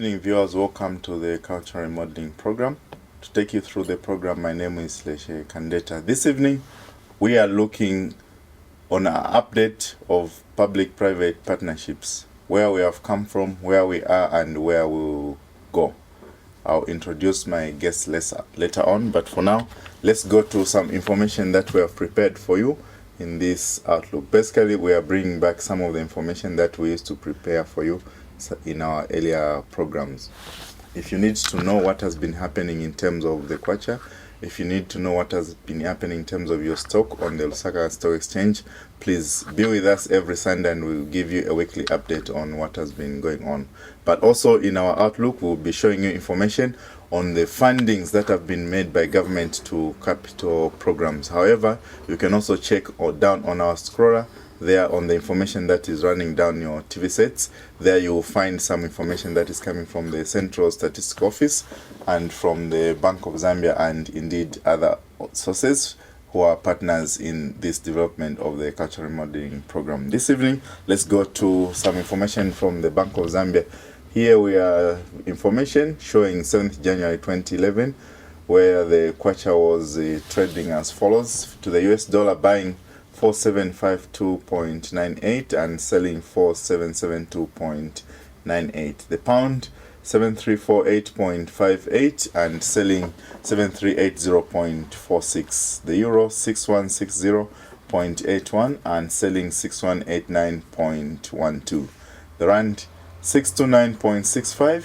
evening, viewers. Welcome to the Cultural Remodeling program. To take you through the program, my name is Chileshe Kandeta. This evening, we are looking on an update of public-private partnerships, where we have come from, where we are, and where we will go. I'll introduce my guests later on, but for now, let's go to some information that we have prepared for you in this outlook. Basically, we are bringing back some of the information that we used to prepare for you in our earlier programs. If you need to know what has been happening in terms of the kwacha, if you need to know what has been happening in terms of your stock on the Lusaka Stock Exchange, please be with us every Sunday and we'll give you a weekly update on what has been going on. But also in our outlook, we'll be showing you information on the fundings that have been made by government to capital programs. However, you can also check down on our scroller there on the information that is running down your TV sets. There you will find some information that is coming from the Central Statistical Office and from the Bank of Zambia and indeed other sources who are partners in this development of the cultural remodeling program. This evening, let's go to some information from the Bank of Zambia. Here we are information showing 7th January 2011, where the kwacha was trading as follows: to the US dollar, buying 4752.98 and selling 4772.98. The pound 7348.58 and selling 7380.46. The euro 6160.81 and selling 6189.12. The rand 629.65,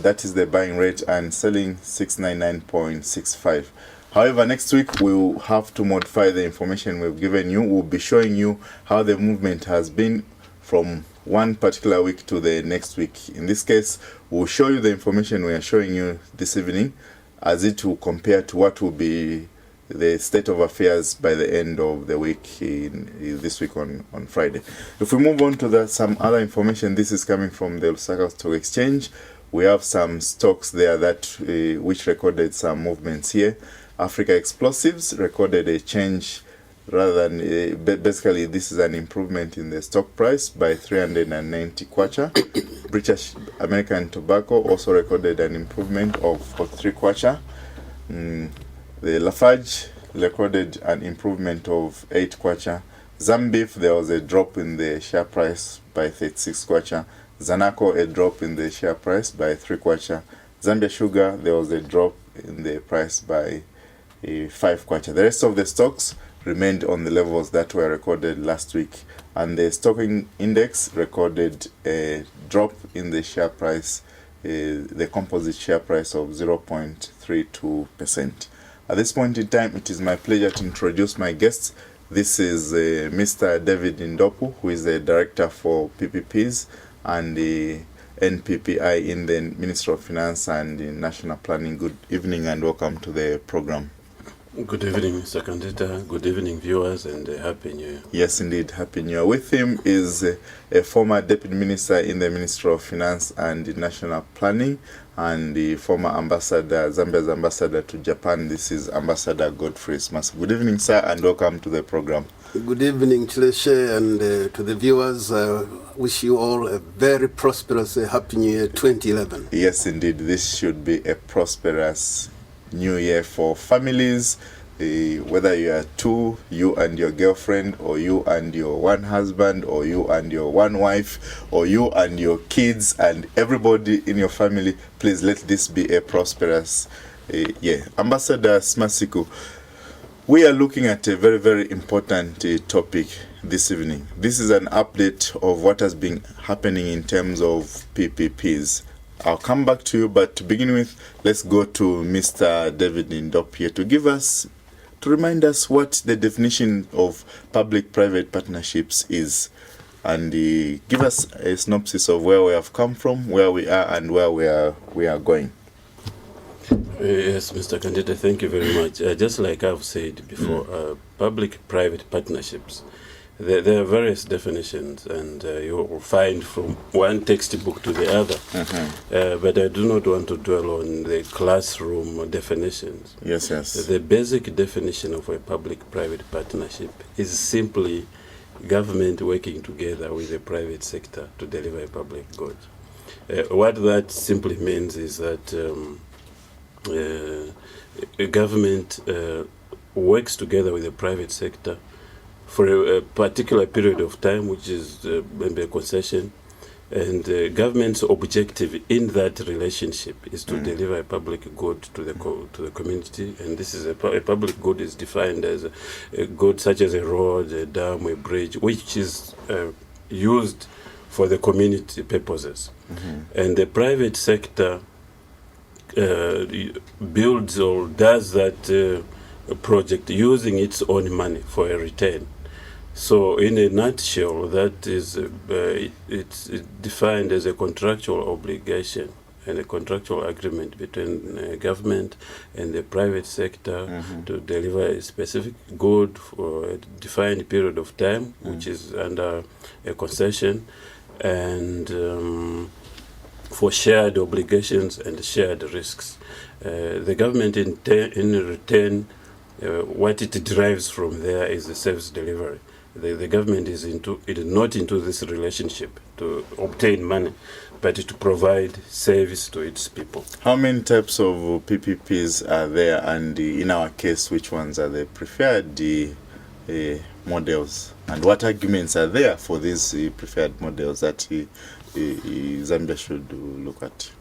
that is the buying rate, and selling 699.65. However, next week we'll have to modify the information we've given you. We'll be showing you how the movement has been from one particular week to the next week. In this case, we'll show you the information we are showing you this evening as it will compare to what will be the state of affairs by the end of the week this week on Friday. If we move on to some other information, this is coming from the Lusaka Stock Exchange. We have some stocks there that which recorded some movements here. Africa Explosives recorded a change rather than basically this is an improvement in the stock price by 390 kwacha. British American Tobacco also recorded an improvement of 43 kwacha. The Lafarge recorded an improvement of 8 kwacha. Zambif, there was a drop in the share price by 36 kwacha. Zanaco, a drop in the share price by 3 kwacha. Zambia Sugar, there was a drop in the price by 5 kwacha. The rest of the stocks remained on the levels that were recorded last week, and the stocking index recorded a drop in the share price, the composite share price of 0.32%. At this point in time, it is my pleasure to introduce my guests. This is Mr. David Ndopu, who is the Director for PPPs and the NPPI in the Ministry of Finance and National Planning. Good evening and welcome to the program. Good evening, Mr. Kandeta. Good evening, viewers, and Happy New Year. Yes, indeed, Happy New Year. With him is a former Deputy Minister in the Ministry of Finance and National Planning and the former ambassador, Zambia's ambassador to Japan. This is Ambassador Godfrey Smas. Good evening, sir, and welcome to the program. Good evening, Chileshe, and to the viewers. Wish you all a very prosperous Happy New Year 2011. Yes, indeed, this should be a prosperous New Year for families, whether you are two, you and your girlfriend, or you and your one husband, or you and your one wife, or you and your kids, and everybody in your family. Please let this be a prosperous year. Ambassador Smasiku, we are looking at a very, very important topic this evening. This is an update of what has been happening in terms of PPPs. I'll come back to you, but to begin with, let's go to Mr. David Ndopu here to remind us what the definition of public-private partnerships is, and give us a synopsis of where we have come from, where we are, and where we are going. Yes, Mr. Kandeta, thank you very much. Just like I've said before, public-private partnerships, there are various definitions, and you will find from one textbook to the other. But I do not want to dwell on the classroom definitions. Yes, yes. The basic definition of a public-private partnership is simply government working together with the private sector to deliver a public good. What that simply means is that a government works together with the private sector for a particular period of time, which is maybe a concession, and the government's objective in that relationship is to deliver a public good to the community, and this is a public good is defined as a good such as a road, a dam, a bridge, which is used for the community purposes. And the private sector builds or does that project using its own money for a return. So in a nutshell, that is it's defined as a contractual obligation and a contractual agreement between government and the private sector to deliver a specific good for a defined period of time, which is under a concession, and for shared obligations and shared risks. The government in return, what it derives from there is the service delivery. The government is not into this relationship to obtain money, but to provide service to its people. How many types of PPPs are there, and in our case, which ones are the preferred models, and what arguments are there for these preferred models that Zambia should look at?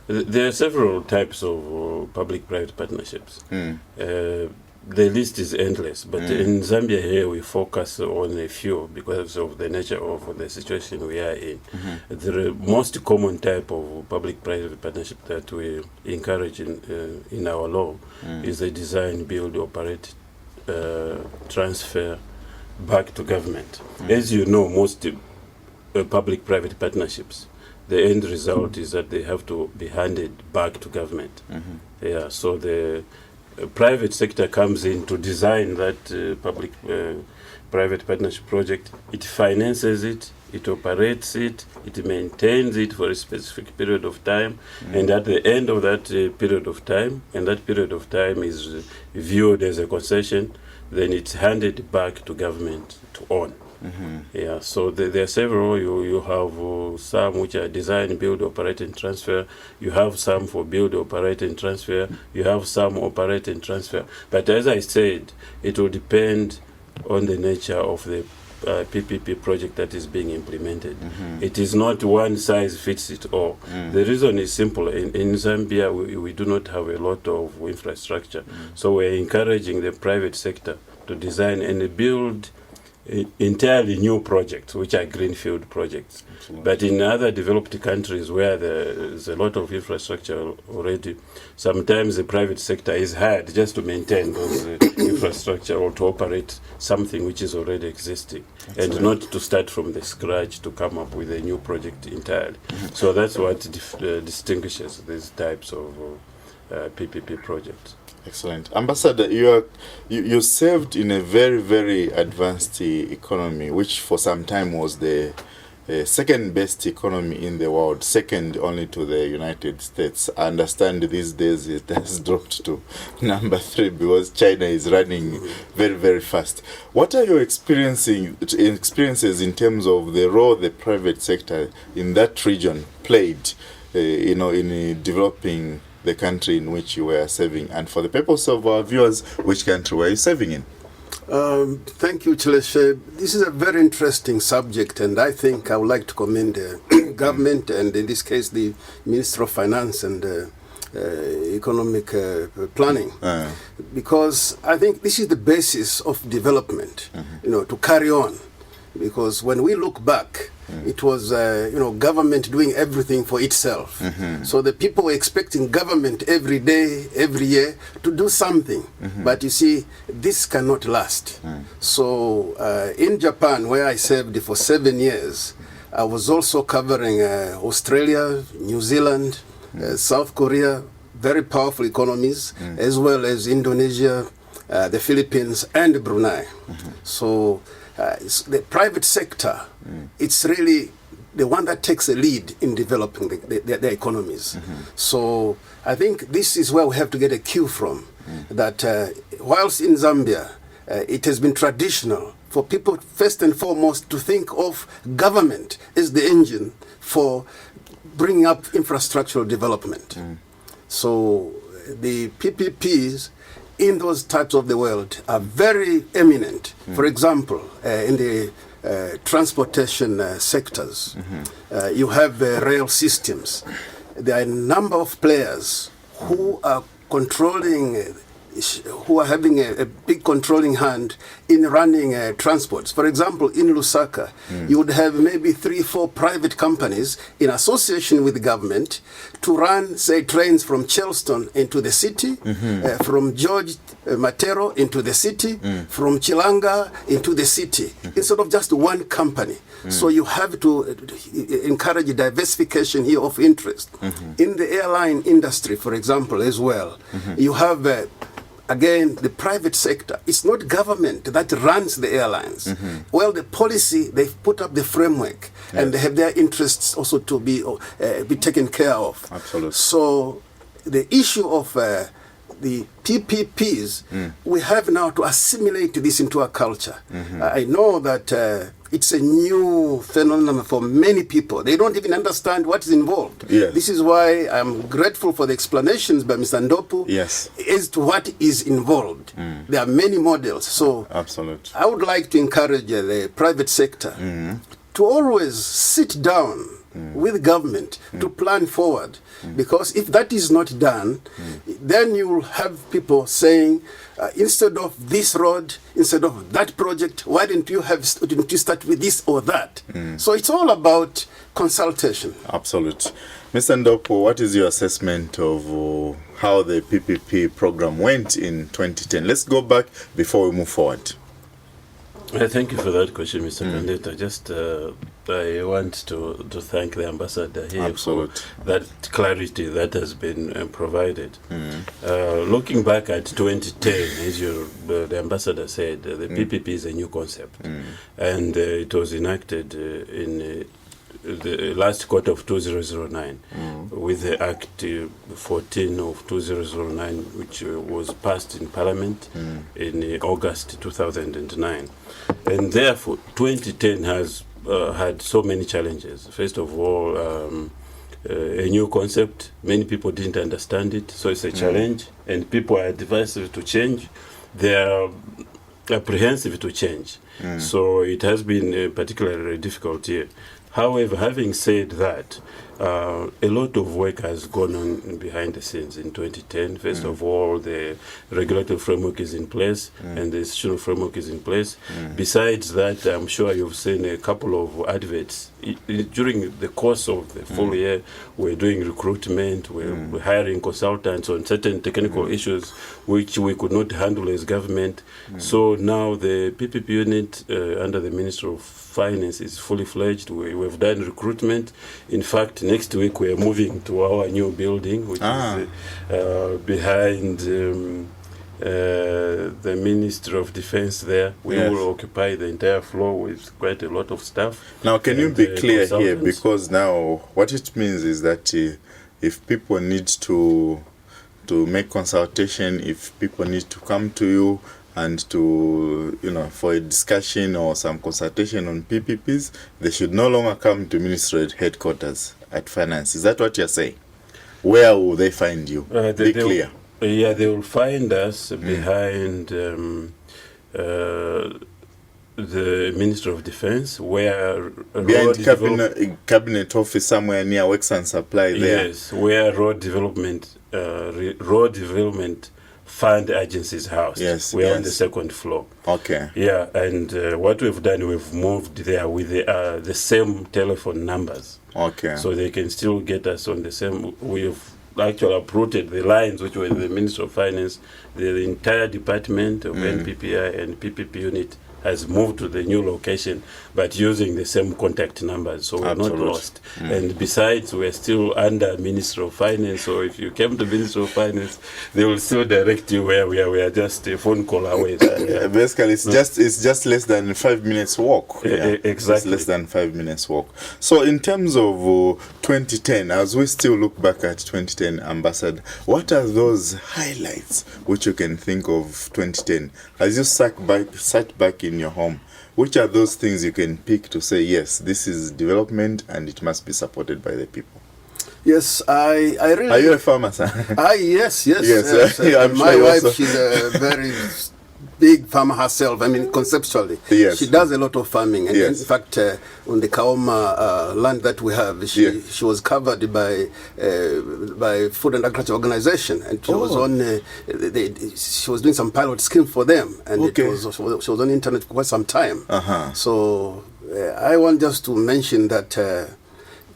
There are several types of public-private partnerships. The list is endless, but in Zambia here we focus on a few because of the nature of the situation we are in. The most common type of public-private partnership that we encourage in our law is the design, build, operate, transfer back to government. As you know, most public-private partnerships, the end result is that they have to be handed back to government. Yeah, so the private sector comes in to design that public-private partnership project. It finances it, it operates it, it maintains it for a specific period of time, and at the end of that period of time, and that period of time is viewed as a concession, then it's handed back to government to own. Yeah, so there are several. You have some which are design, build, operate, and transfer. You have some for build, operate, and transfer. You have some operate and transfer. But as I said, it will depend on the nature of the PPP project that is being implemented. It is not one size fits it all. The reason is simple. In Zambia, we do not have a lot of infrastructure. So we're encouraging the private sector to design and build entirely new projects, which are greenfield projects. But in other developed countries where there's a lot of infrastructure already, sometimes the private sector is hired just to maintain those infrastructure or to operate something which is already existing, and not to start from the scratch to come up with a new project entirely. So that's what distinguishes these types of PPP projects. Excellent. Ambassador, you served in a very, very advanced economy, which for some time was the second best economy in the world, second only to the United States. I understand these days it has dropped to number 3 because China is running very, very fast. What are your experiences in terms of the role the private sector in that region played, in developing the country in which you were serving? And for the purpose of our viewers, which country were you serving in? Thank you, Chileshe. This is a very interesting subject, and I think I would like to commend the government, and in this case, the Minister of Finance and Economic Planning, because I think this is the basis of development, to carry on. Because when we look back, it was, government doing everything for itself. So the people were expecting government every day, every year to do something. But you see, this cannot last. So in Japan, where I served for 7 years, I was also covering Australia, New Zealand, South Korea, very powerful economies, as well as Indonesia, the Philippines, and Brunei. So the private sector, it's really the one that takes the lead in developing the economies. So I think this is where we have to get a cue from, that whilst in Zambia, it has been traditional for people first and foremost to think of government as the engine for bringing up infrastructural development. So the PPPs in those types of the world are very eminent. For example, in the transportation sectors, you have rail systems. There are a number of players who are controlling, who are having a big controlling hand in running transports. For example, in Lusaka, you would have maybe 3-4 private companies in association with the government to run, say, trains from Charleston into the city, from George Matero into the city, from Chilanga into the city, instead of just one company. So you have to encourage diversification here of interest. In the airline industry, for example, as well, you have again, the private sector. It's not government that runs the airlines. Well, the policy, they've put up the framework, and they have their interests also to be taken care of. Absolutely. So the issue of the PPPs, we have now to assimilate this into our culture. I know that it's a new phenomenon for many people. They don't even understand what is involved. Yes. This is why I'm grateful for the explanations by Mr. Ndopu as to what is involved. There are many models. So absolutely, I would like to encourage the private sector to always sit down with government to plan forward. Because if that is not done, then you will have people saying, instead of this road, instead of that project, why didn't you start with this or that? So it's all about consultation. Absolutely. Mr. Ndopu, what is your assessment of how the PPP program went in 2010? Let's go back before we move forward. Thank you for that question, Mr. Kandeta. Just I want to thank the ambassador here for that clarity that has been provided. Looking back at 2010, as the ambassador said, the PPP is a new concept, and it was enacted in the last quarter of 2009 with the Act 14 of 2009, which was passed in Parliament in August 2009. And therefore, 2010 has had so many challenges. First of all, a new concept. Many people didn't understand it, so it's a challenge, and people are divisive to change. They are apprehensive to change. So it has been particularly difficult here. However, having said that, a lot of work has gone on behind the scenes in 2010. First of all, the regulatory framework is in place and the institutional framework is in place. Besides that, I'm sure you've seen a couple of adverts. During the course of the full year, we're doing recruitment, we're hiring consultants on certain technical issues which we could not handle as government. So now the PPP unit under the Ministry of Finance is fully fledged. We've done recruitment. In fact, next week we are moving to our new building, which is behind the Ministry of Defense there. We will occupy the entire floor with quite a lot of staff. Now, can you be clear here? Because now what it means is that if people need to make consultation, if people need to come to you and to, for a discussion or some consultation on PPPs, they should no longer come to Ministry headquarters at Finance. Is that what you're saying? Where will they find you? Be clear. Yeah, they will find us behind the Ministry of Defense, where behind cabinet office somewhere near Works and Supply there. Yes, where road development fund agency's house. Yes, we're on the second floor. Okay. Yeah, and what we've done, we've moved there with the same telephone numbers. Okay. So they can still get us on the same. We've actually uprooted the lines which were in the Ministry of Finance. The entire department of NPPI and PPP unit has moved to the new location, but using the same contact numbers, so we're not lost. And besides, we're still under Ministry of Finance, so if you came to Ministry of Finance, they will still direct you where we are. We are just a phone call away. Basically, it's just less than 5 minutes walk. Exactly. It's less than 5 minutes walk. So in terms of 2010, as we still look back at 2010, Ambassador, what are those highlights which you can think of 2010? As you sat back in your home, which are those things you can pick to say, yes, this is development and it must be supported by the people? Yes, I really... Are you a farmer, sir? Yes. I'm my sure wife, also. she's a very big farmer herself. I mean, conceptually. Yes. She does a lot of farming. And Yes. in fact, on the Kaoma land that we have, she was covered by Food and Agriculture Organization. And she was on, she was doing some pilot scheme for them. And she was on the internet for quite some time. So I want just to mention that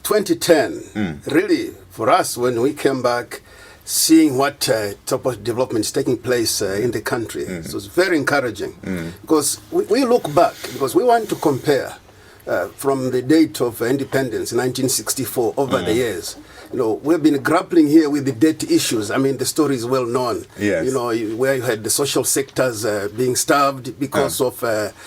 2010, really, for us, when we came back, seeing what type of development is taking place in the country, it was very encouraging. Because we look back, because we want to compare from the date of independence in 1964 over the years. You know, we've been grappling here with the debt issues. I mean, the story is well known. Yes. You know, where you had the social sectors being starved because of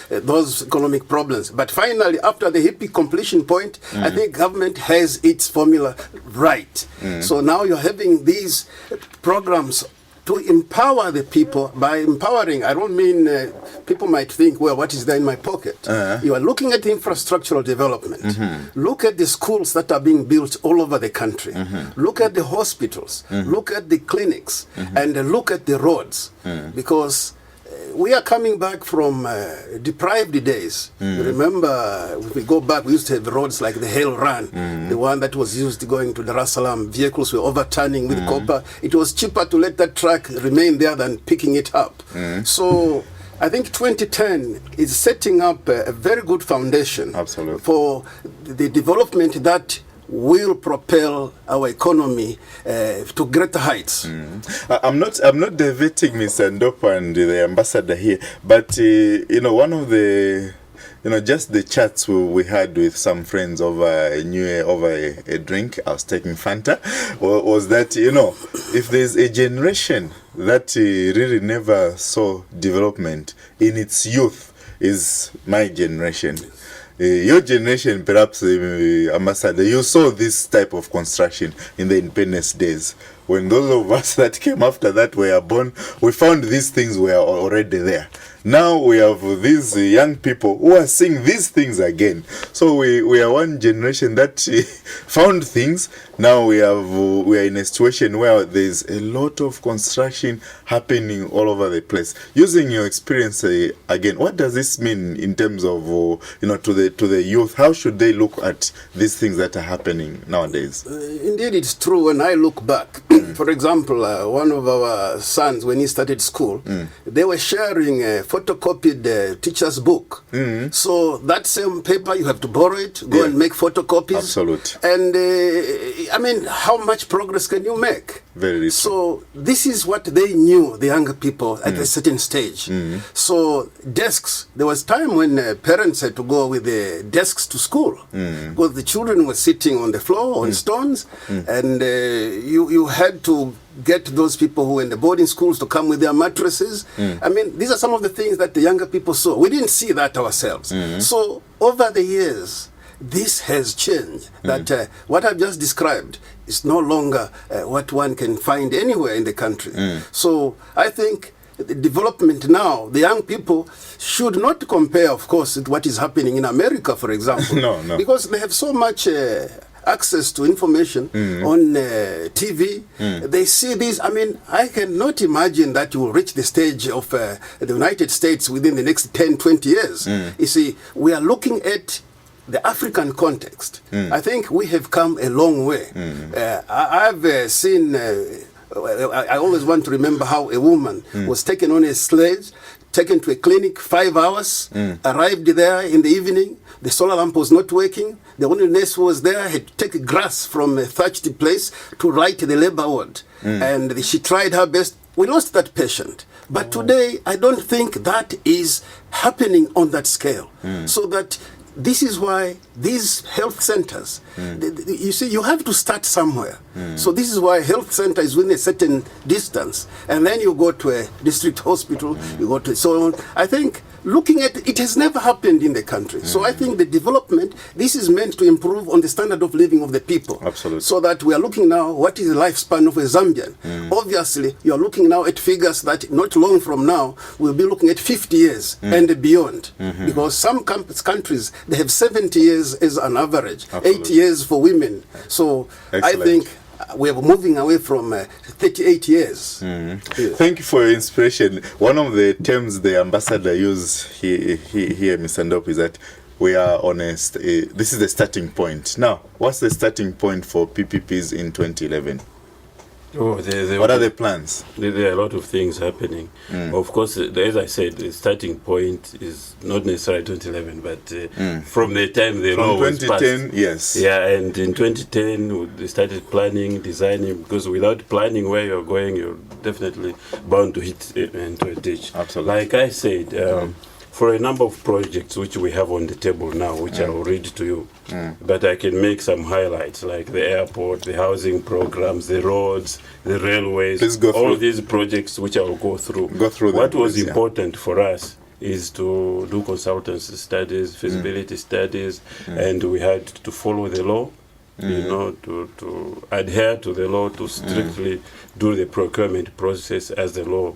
those economic problems. But finally, after the hippie completion point, I think government has its formula right. So now you're having these programs to empower the people. By empowering, I don't mean people might think, well, what is there in my pocket? You are looking at infrastructural development. Look at the schools that are being built all over the country. Look at the hospitals. Look at the clinics. And look at the roads. Because we are coming back from deprived days. You remember, if we go back, we used to have roads like the Hale Run, the one that was used going to Dar es Salaam. Vehicles were overturning with copper. It was cheaper to let that track remain there than picking it up. So I think 2010 is setting up a very good foundation for the development that will propel our economy to greater heights. I'm not diverting Mr. Ndopu and the ambassador here, but you know, one of the, you know, just the chats we had with some friends over a drink, I was taking Fanta, was that, you know, if there's a generation that really never saw development in its youth, is my generation. Your generation, perhaps, ambassador, you saw this type of construction in the independence days. When those of us that came after that were born, we found these things were already there. Now we have these young people who are seeing these things again. So we are one generation that found things. Now we are in a situation where there's a lot of construction happening all over the place. Using your experience again, what does this mean in terms of you know, to the youth? How should they look at these things that are happening nowadays? Indeed, it's true. When I look back, for example, one of our sons, when he started school, they were sharing a photocopied teacher's book. So that same paper, you have to borrow it, go and make photocopies. Absolutely. And I mean, how much progress can you make? Very so this is what they knew, the younger people, at a certain stage. So desks, there was time when parents had to go with the desks to school because the children were sitting on the floor, on stones, and you had to get those people who were in the boarding schools to come with their mattresses. I mean, these are some of the things that the younger people saw. We didn't see that ourselves. So over the years, this has changed. That what I've just described is no longer what one can find anywhere in the country. So I think the development now, the young people should not compare, of course, with what is happening in America, for example. No. Because they have so much access to information on TV. They see this. I mean, I cannot imagine that you will reach the stage of the United States within the next 10, 20 years. You see, we are looking at the African context. I think we have come a long way. I've seen, I always want to remember how a woman was taken on a sledge, taken to a clinic, 5 hours, arrived there in the evening, the solar lamp was not working, the only nurse who was there had to take grass from a thatched place to light the labor ward. And she tried her best. We lost that patient. But today, I don't think that is happening on that scale. So that this is why these health centers, you see, you have to start somewhere. So this is why health center is within a certain distance. And then you go to a district hospital, you go to so on. I think looking at it has never happened in the country. So I think the development, this is meant to improve on the standard of living of the people. Absolutely. So that we are looking now, what is the lifespan of a Zambian? Obviously, you are looking now at figures that not long from now, we'll be looking at 50 years and beyond. Because some countries, they have 70 years as an average, Absolutely. 80 years for women. So Excellent. I think we are moving away from 38 years. Yeah. Thank you for your inspiration. One of the terms the ambassador used here, Mr. Ndopu, is that we are on this is the starting point. Now, what's the starting point for PPPs in 2011? Oh, What are the plans? There are a lot of things happening. Of course, as I said, the starting point is not necessarily 2011, but from the time the law From was 2010, passed. yes. Yeah, and in 2010, we started planning, designing, because without planning where you're going, you're definitely bound to hit into a ditch. Absolutely. Like I said, for a number of projects which we have on the table now, which I will read to you, but I can make some highlights, like the airport, the housing programs, the roads, the railways, Please go all through. these projects which I will go through. Go through them, What was please, yeah. important for us is to do consultancy studies, feasibility studies, and we had to follow the law, you know, to adhere to the law, to strictly do the procurement process as the law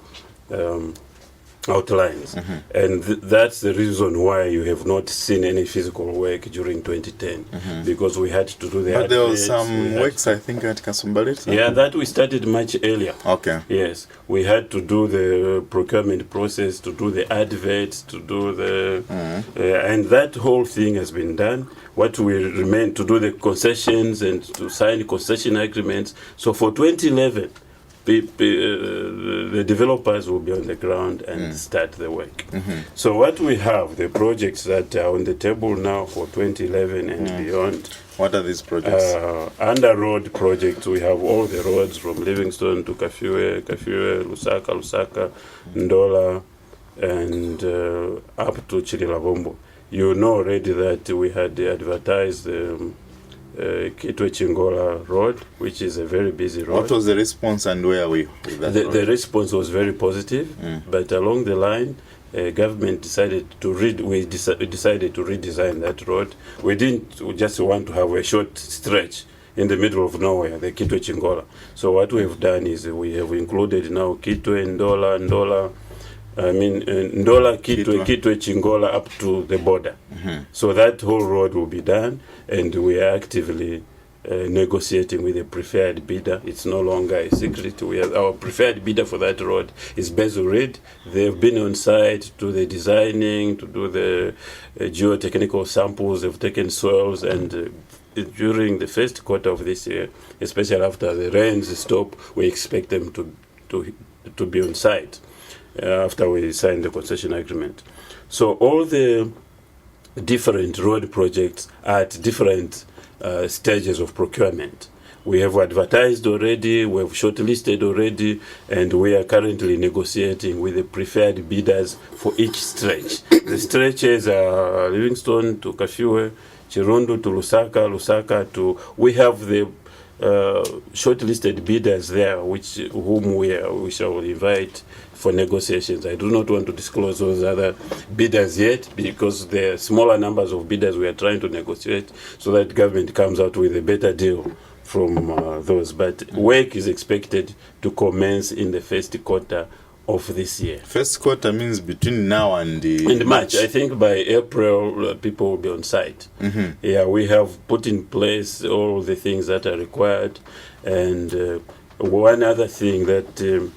outlines. And that's the reason why you have not seen any physical work during 2010, because we had to do the But there was adverts, some we had works, I think, at Kasumbalit. yeah, that we started much earlier. Okay. Yes, we had to do the procurement process, to do the adverts, to do the, and that whole thing has been done. What we remain to do the concessions and to sign concession agreements. So for 2011, the developers will be on the ground and start the work. So what we have, the projects that are on the table now for 2011 and beyond. What are these projects? Under road projects, we have all the roads from Livingstone to Kafue, Lusaka, Ndola, and up to Chililabombo. You know already that we had advertised Kitwe Chingola Road, which is a very busy road. What was the response and where are we with that road? The response was very positive, but along the line, government decided to decided to redesign that road. We didn't just want to have a short stretch in the middle of nowhere, the Kitwe Chingola. So what we have done is we have included now Kitwe, Ndola, Kitwe, Chingola up to the border. So that whole road will be done, and we are actively negotiating with a preferred bidder. It's no longer a secret. We have our preferred bidder for that road is Bezurid. They've been on site to do the designing, to do the geotechnical samples. They've taken soils, and during the first quarter of this year, especially after the rains stop, we expect them to be on site after we sign the concession agreement. So all the different road projects are at different stages of procurement. We have advertised already, we have shortlisted already, and we are currently negotiating with the preferred bidders for each stretch. The stretches are Livingstone to Kafue, Chirundu to Lusaka to... We have the shortlisted bidders there, whom we shall invite for negotiations. I do not want to disclose those other bidders yet, because there are smaller numbers of bidders we are trying to negotiate so that government comes out with a better deal from those. But work is expected to commence in the first quarter of this year. First quarter means between now and March. I think by April, people will be on site. Yeah, we have put in place all the things that are required. And one other thing that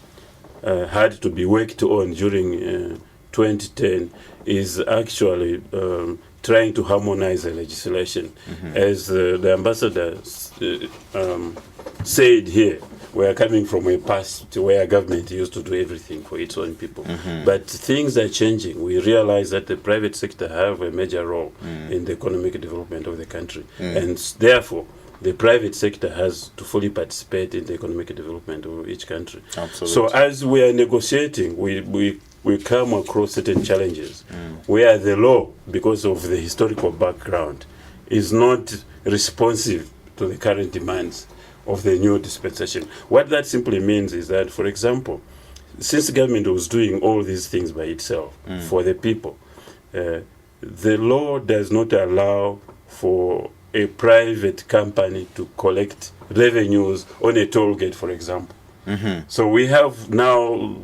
had to be worked on during 2010 is actually trying to harmonize the legislation. As the ambassador said here, we are coming from a past where government used to do everything for its own people. But things are changing. We realize that the private sector have a major role in the economic development of the country. And therefore, the private sector has to fully participate in the economic development of each country. Absolutely. So as we are negotiating, we come across certain challenges where the law, because of the historical background, is not responsive to the current demands of the new dispensation. What that simply means is that, for example, since government was doing all these things by itself for the people, the law does not allow for a private company to collect revenues on a toll gate, for example. So we have now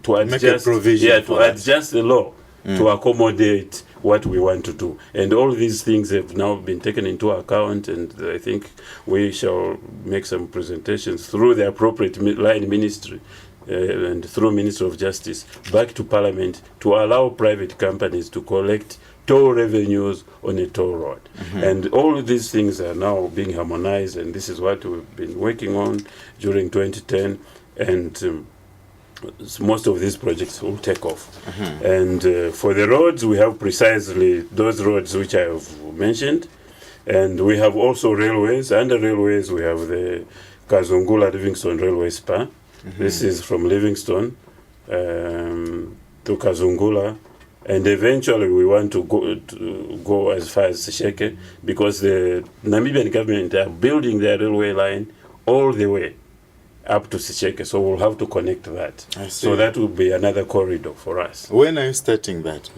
to adjust, adjust the law to accommodate what we want to do. And all these things have now been taken into account, and I think we shall make some presentations through the appropriate line ministry and through Ministry of Justice back to Parliament to allow private companies to collect toll revenues on a toll road. And all of these things are now being harmonized, and this is what we've been working on during 2010, and most of these projects will take off. And for the roads, we have precisely those roads which I have mentioned, and we have also railways. Under railways, we have the Kazungula Livingstone Railway Spur. This is from Livingstone to Kazungula, and eventually we want to go as far as Sesheke, because the Namibian government are building their railway line all the way up to Sesheke, so we'll have to connect that. So that will be another corridor for us. When are you starting that?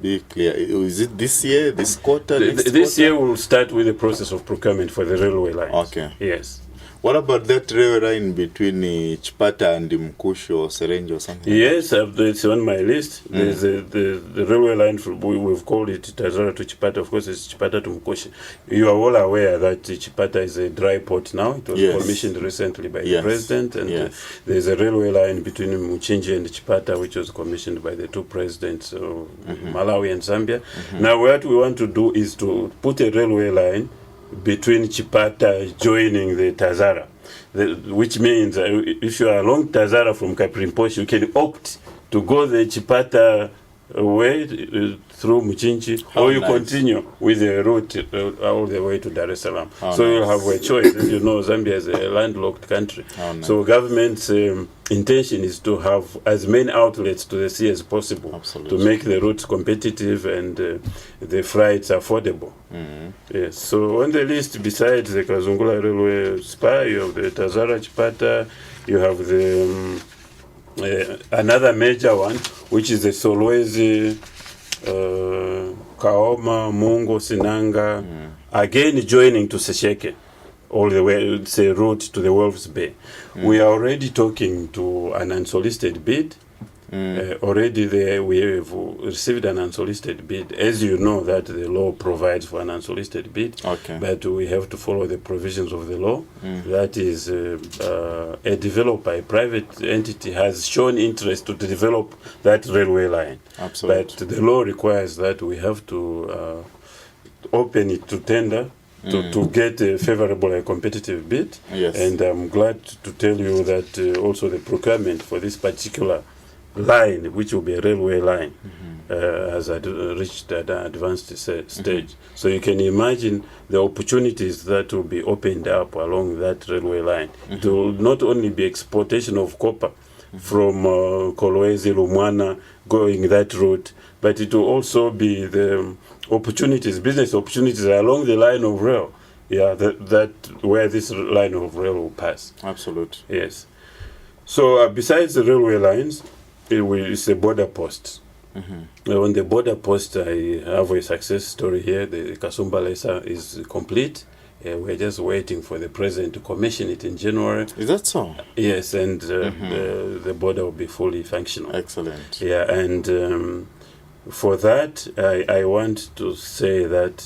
Be clear. Is it this year, this quarter, this year we'll start with the process of procurement for the railway lines. Okay. Yes. What about that railway line between Chipata and Mkushu or Serenje or something? Yes, it's on my list. There's the railway line, we've called it Tazara to Chipata. Of course, it's Chipata to Mkushu. You are all aware that Chipata is a dry port now. It was commissioned recently by the president. And there's a railway line between Muchinji and Chipata, which was commissioned by the two presidents of Malawi and Zambia. Now, what we want to do is to put a railway line between Chipata joining the Tazara, which means if you are along Tazara from Kaprimposh, you can opt to go the Chipata way through Muchinji, or you continue with the route all the way to Dar es Salaam. You'll have a choice. As you know, Zambia is a landlocked country. So government's intention is to have as many outlets to the sea as possible to make the routes competitive and the flights affordable. Yes. So on the list, besides the Kazungula Railway Spur, you have the Tazara Chipata, you have the another major one, which is the Solwezi, Kaoma, Mungo, Sinanga, again joining to Sesheke, all the way. It's a route to the Wolves Bay. We are already talking to an unsolicited bid. Already there we have received an unsolicited bid. As you know, that the law provides for an unsolicited bid, but we have to follow the provisions of the law. That is, a developer, a private entity, has shown interest to develop that railway line. But the law requires that we have to open it to tender to get a favorable and competitive bid. And I'm glad to tell you that also the procurement for this particular line, which will be a railway line, has reached an advanced stage. So you can imagine the opportunities that will be opened up along that railway line. It will not only be exportation of copper from Kolwezi, Lumwana, going that route, but it will also be the opportunities, business opportunities along the line of rail. That where this line of rail will pass. Absolutely. Yes. So besides the railway lines, it's a border post. On the border post, I have a success story here. The Kasumba Lesa is complete. We're just waiting for the president to commission it in January. Is that so? Yes, and the border will be fully functional. Excellent. Yeah, and for that, I want to say that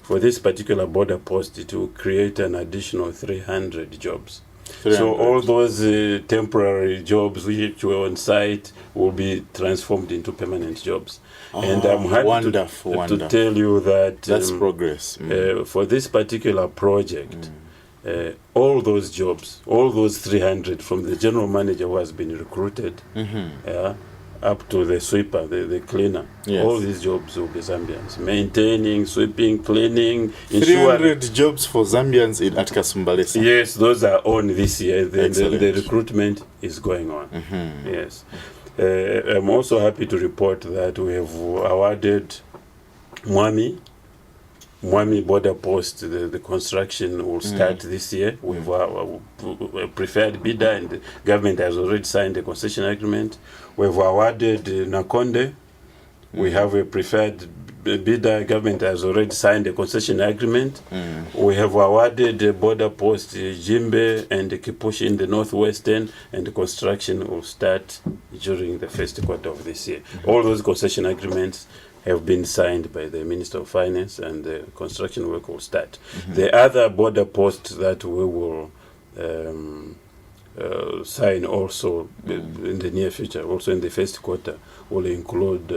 for this particular border post, it will create an additional 300 jobs. So all those temporary jobs which were on site will be transformed into permanent jobs. And I'm happy to tell you that that's progress. For this particular project, all those jobs, all those 300 from the general manager who has been recruited, up to the sweeper, the cleaner. All these jobs will be Zambians. Maintaining, sweeping, cleaning, 300 jobs for Zambians at Kasumbalesa. Yes, those are on this year. The recruitment is going on. Yes. I'm also happy to report that we have awarded Mwami Mwami border post, the construction will start this year. We've a preferred bidder, and the government has already signed a concession agreement. We've awarded Nakonde. We have a preferred bidder. Government has already signed a concession agreement. We have awarded the border post Jimbe and Kipushi in the northwestern, and the construction will start during the first quarter of this year. All those concession agreements have been signed by the Minister of Finance, and the construction work will start. The other border posts that we will sign also in the near future, also in the first quarter, will include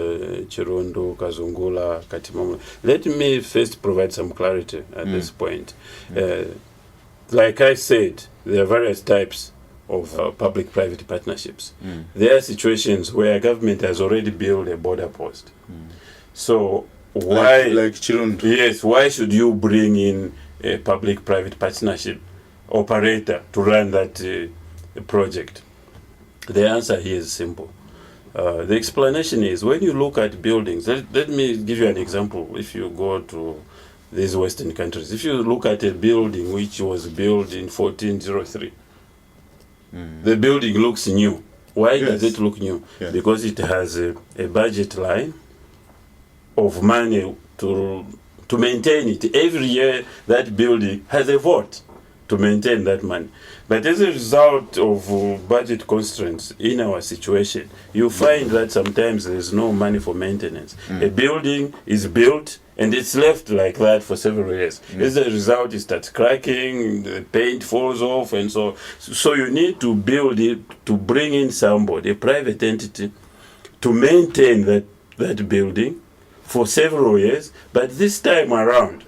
Chirondo, Kazungula, Katimama. Let me first provide some clarity at this point. Like I said, there are various types of public-private partnerships. There are situations where government has already built a border post. So why, like Chirondo? Yes, why should you bring in a public-private partnership operator to run that project? The answer here is simple. The explanation is, when you look at buildings, let me give you an example. If you go to these Western countries, if you look at a building which was built in 1403, the building looks new. Why does it look new? Because it has a budget line of money to maintain it. Every year that building has a vote to maintain that money. But as a result of budget constraints in our situation, you find that sometimes there's no money for maintenance. A building is built and it's left like that for several years. As a result, it starts cracking, the paint falls off, and so you need to build it, to bring in somebody, a private entity, to maintain that building for several years. But this time around,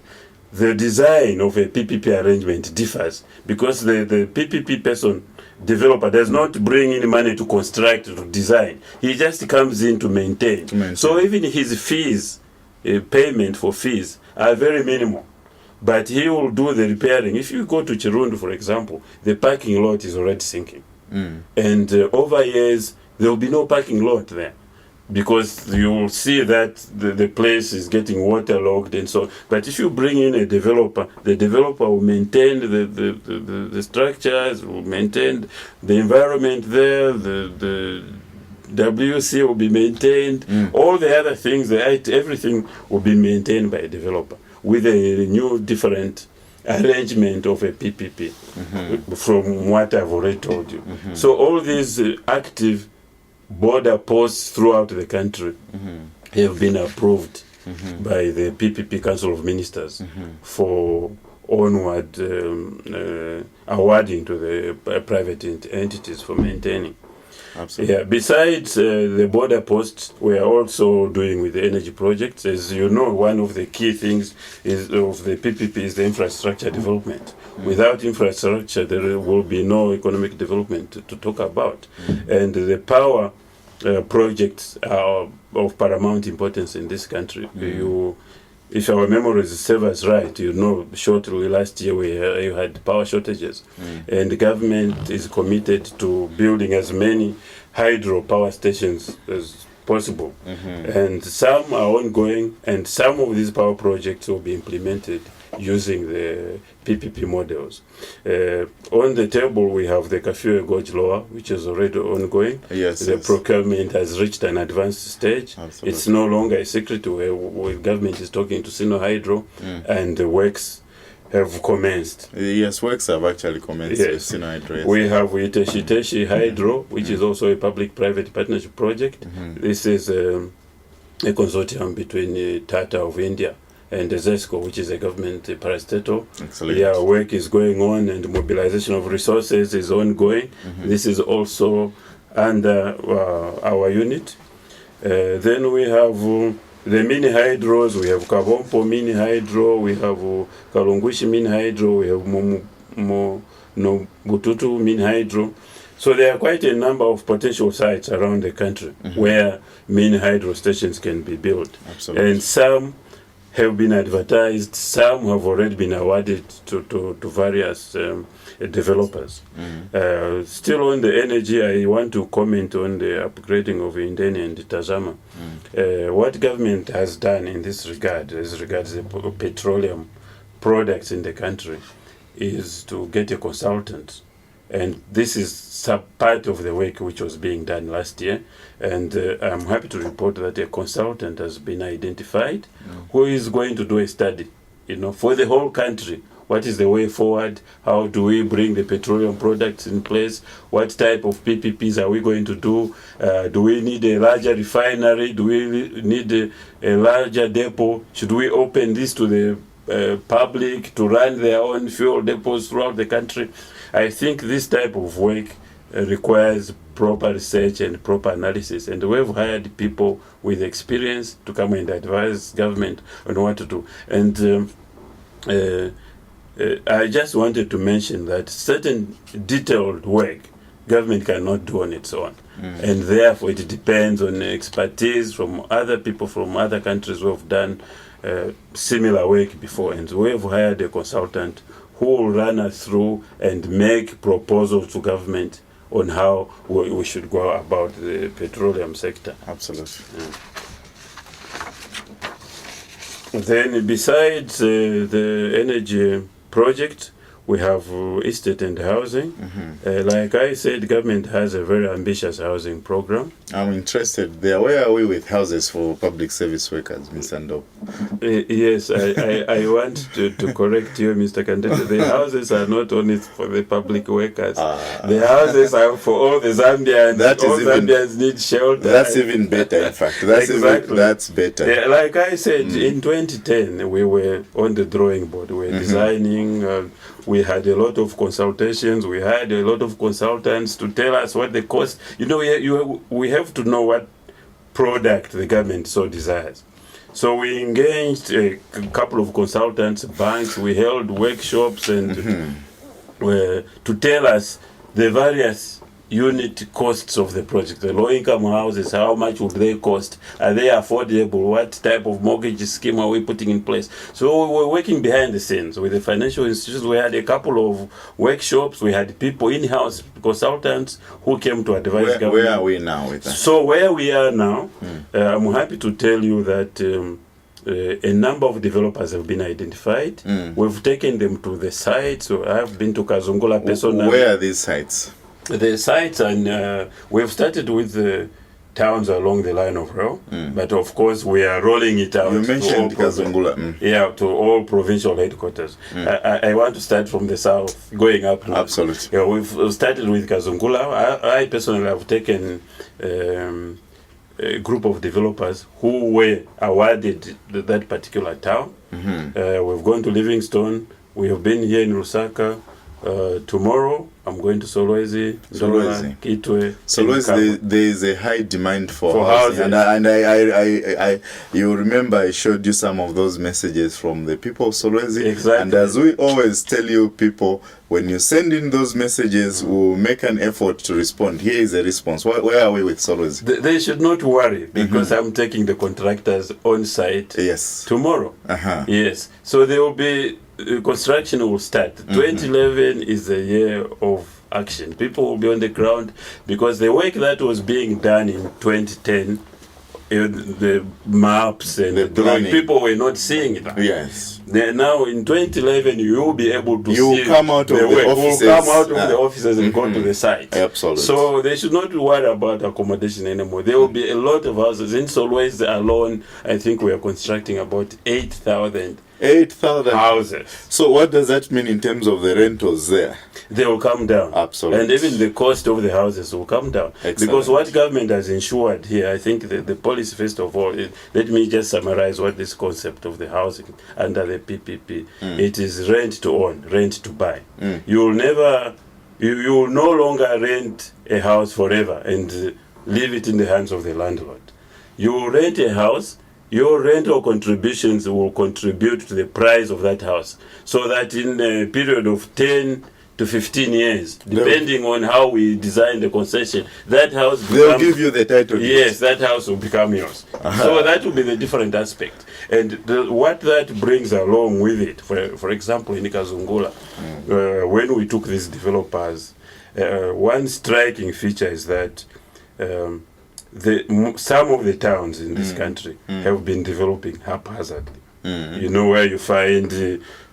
the design of a PPP arrangement differs, because the PPP person, developer, does not bring in money to construct, to design. He just comes in to maintain. So even his fees, payment for fees, are very minimal. But he will do the repairing. If you go to Chirondo, for example, the parking lot is already sinking. And over years, there will be no parking lot there, because you will see that the place is getting waterlogged and so on. But if you bring in a developer, the developer will maintain the structures, will maintain the environment there, the WC will be maintained, all the other things, everything will be maintained by a developer with a new different arrangement of a PPP from what I've already told you. So all these active border posts throughout the country have been approved by the PPP Council of Ministers for onward awarding to the private entities for maintaining. Absolutely. Yeah. Besides the border posts, we are also doing with the energy projects. As you know, one of the key things of the PPP is the infrastructure development. Without infrastructure, there will be no economic development to talk about. And the power projects are of paramount importance in this country. If our memories serve us right, you know, shortly last year you had power shortages, and the government is committed to building as many hydro power stations as possible. And some are ongoing, and some of these power projects will be implemented using the PPP models. On the table, we have the Kafue Gorge Lower, which is already ongoing. The procurement has reached an advanced stage. It's no longer a secret where government is talking to Sino Hydro, and the works have commenced. Yes, works have actually commenced. Yes. Sino Hydro, yes. We have Teshi Hydro, which is also a public-private partnership project. This is a consortium between Tata of India and the ZESCO, which is a government parastatal. Excellent. Yeah, work is going on, and mobilization of resources is ongoing. This is also under our unit. Then we have the mini hydros. We have Kavompo mini hydro. We have Kalungushi mini hydro. We have Bututu mini hydro. So there are quite a number of potential sites around the country where mini hydro stations can be built. Absolutely. And some have been advertised. Some have already been awarded to various developers. Still on the energy, I want to comment on the upgrading of Indeni and Tajama. What government has done in this regard, as regards the petroleum products in the country, is to get a consultant. And this is part of the work which was being done last year. And I'm happy to report that a consultant has been identified who is going to do a study, for the whole country. What is the way forward? How do we bring the petroleum products in place? What type of PPPs are we going to do? Do we need a larger refinery? Do we need a larger depot? Should we open this to the public to run their own fuel depots throughout the country? I think this type of work requires proper research and proper analysis, and we've hired people with experience to come and advise government on what to do. And I just wanted to mention that certain detailed work government cannot do on its own, and therefore it depends on expertise from other people from other countries who have done similar work before, and we have hired a consultant who will run us through and make proposals to government on how we should go about the petroleum sector. Absolutely. Then besides the energy project, we have estate and housing. Like I said, government has a very ambitious housing program. I'm interested there. Where are we with houses for public service workers, Mr. Ndopu? Yes, I want to correct you, Mr. Kandeta. The houses are not only for the public workers. The houses are for all the Zambians. Zambians need shelter. That's even better, in fact. That's better. Yeah, like I said, in 2010, we were on the drawing board. We were designing. We had a lot of consultations. We had a lot of consultants to tell us what the cost. We have to know what product the government so desires. So we engaged a couple of consultants, banks. We held workshops and to tell us the various unit costs of the project. The low-income houses, how much would they cost? Are they affordable? What type of mortgage scheme are we putting in place? So we were working behind the scenes with the financial institutions. We had a couple of workshops. We had people in-house consultants who came to advise government. Where are we now with that? So where we are now, I'm happy to tell you that a number of developers have been identified. We've taken them to the site. So I've been to Kazungula personally. Where are these sites? The sites, and we've started with the towns along the line of rail, but of course we are rolling it out. You mentioned Kazungula. Yeah, to all provincial headquarters. I want to start from the south, going up. Absolutely. Yeah, we've started with Kazungula. I personally have taken a group of developers who were awarded that particular town. We've gone to Livingstone. We have been here in Lusaka. Tomorrow I'm going to Solwezi, Kitwe. Solwezi, there is a high demand for housing. And I you remember I showed you some of those messages from the people of Solwezi. Exactly. And as we always tell you people, when you send in those messages, we'll make an effort to respond. Here is a response. Where are we with Solwezi? They should not worry, because I'm taking the contractors on site tomorrow. Yes. So there will be construction will start. 2011 is the year of action. People will be on the ground, because the work that was being done in 2010, the maps and the drawing, people were not seeing it. Yes. Now in 2011, you will be able to see come out of the offices. You will come out of the offices and go to the site. Absolutely. So they should not worry about accommodation anymore. There will be a lot of houses. In Solwezi alone, I think we are constructing about 8,000 houses. So what does that mean in terms of the rentals there? They will come down. Absolutely. And even the cost of the houses will come down. Excellent. Because what government has ensured here, I think the policy, first of all, let me just summarize what this concept of the housing under the PPP. It is rent to own, rent to buy. You will no longer rent a house forever and leave it in the hands of the landlord. You will rent a house. Your rental contributions will contribute to the price of that house, so that in a period of 10 to 15 years, depending on how we design the concession. That house they'll give you the title. Yes, that house will become yours. So that will be the different aspect. And what that brings along with it, for example, in Kazungula, when we took these developers, one striking feature is that some of the towns in this country have been developing haphazardly. You know, where you find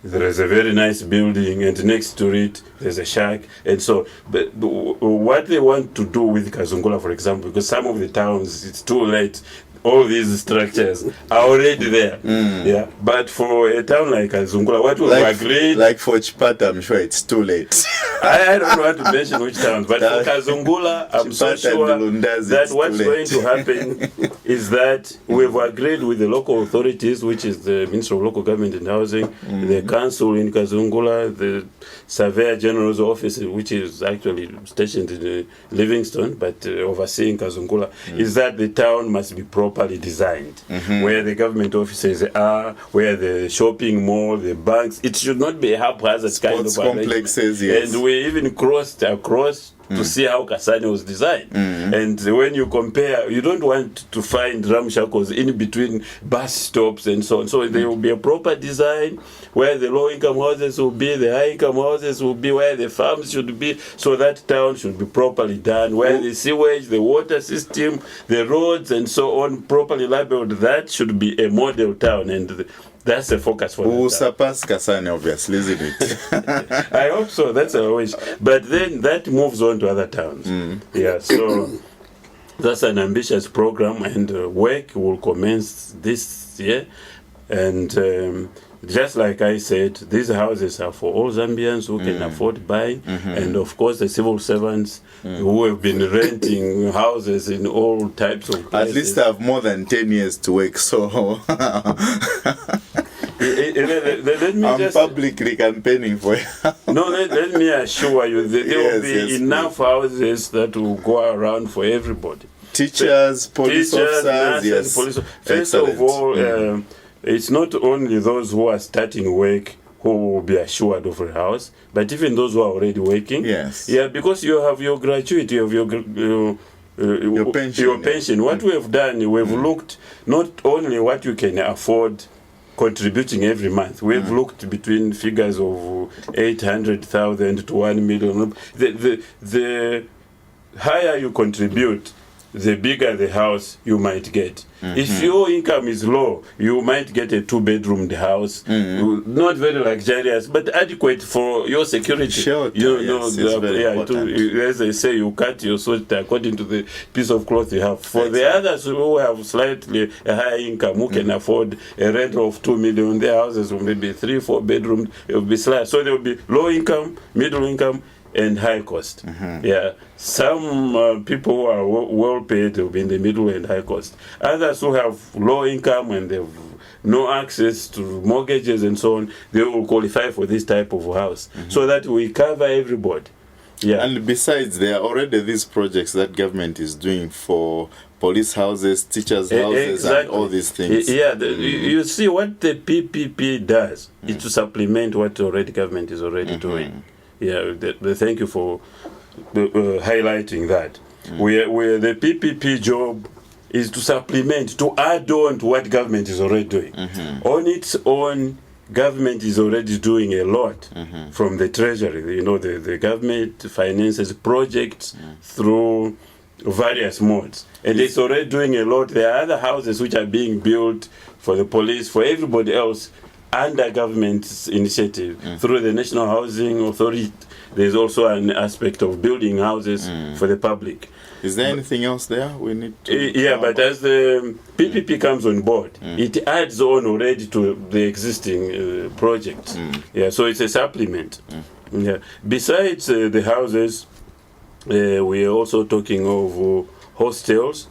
there is a very nice building and next to it there's a shack, and so but what they want to do with Kazungula, for example, because some of the towns it's too late, all these structures are already there. Yeah, but for a town like Kazungula, what we've agreed, like for Chipata, I'm sure it's too late. I don't know how to mention which towns, but for Kazungula, I'm so sure that what's going to happen is that we've agreed with the local authorities, which is the Ministry of Local Government and Housing, the council in Kazungula, the Surveyor General's office, which is actually stationed in Livingston, but overseeing Kazungula, is that the town must be properly designed, where the government offices are, where the shopping mall, the banks, it should not be a haphazard kind of complexes, yes. And we even crossed across to see how Kasane was designed. And when you compare, you don't want to find ramshackles in between bus stops and so on. So there will be a proper design where the low-income houses will be, the high-income houses will be, where the farms should be. So that town should be properly done, where the sewage, the water system, the roads and so on properly labeled. That should be a model town, and that's the focus for we'll surpass Kasane, obviously, isn't it? I hope so. That's our wish. But then that moves on to other towns. Yeah, so that's an ambitious program, and work will commence this year. And just like I said, these houses are for all Zambians who can afford buying, and of course the civil servants who have been renting houses in all types of places. At least have more than 10 years to work, so let me I'm publicly campaigning for you. No, let me assure you that there will be enough houses that will go around for everybody. Teachers, police officers, nurses, police. First of all, it's not only those who are starting work who will be assured of a house, but even those who are already working. Yes. Yeah, because you have your gratuity, you have your pension. Your pension. What we have done, we've looked not only what you can afford contributing every month. We've looked between figures of 800,000 to 1 million. The higher you contribute, the bigger the house you might get. If your income is low, you might get a 2-bedroomed house, not very luxurious, but adequate for your security. Shelter, as they say, you cut your sweat according to the piece of cloth you have. For the others who have slightly a higher income, who can afford a rental of 2 million, their houses will maybe 3-4 bedrooms. It will be slight. So there will be low income, middle income, and high cost. Yeah, some people who are well paid will be in the middle and high cost. Others who have low income and they have no access to mortgages and so on, they will qualify for this type of house, so that we cover everybody. Yeah. And besides, there are already these projects that government is doing for police houses, teachers' houses, and all these things. Yeah, you see what the PPP does is to supplement what already government is already doing. Yeah, thank you for highlighting that. Where the PPP job is to supplement, to add on to what government is already doing. On its own, government is already doing a lot from the treasury. You know, the government finances projects through various modes. And it's already doing a lot. There are other houses which are being built for the police, for everybody else, under government's initiative through the National Housing Authority. There's also an aspect of building houses for the public. Is there anything else there we need to but as the PPP comes on board, it adds on already to the existing projects. Yeah, so it's a supplement. Yeah. Besides the houses, we are also talking of hostels,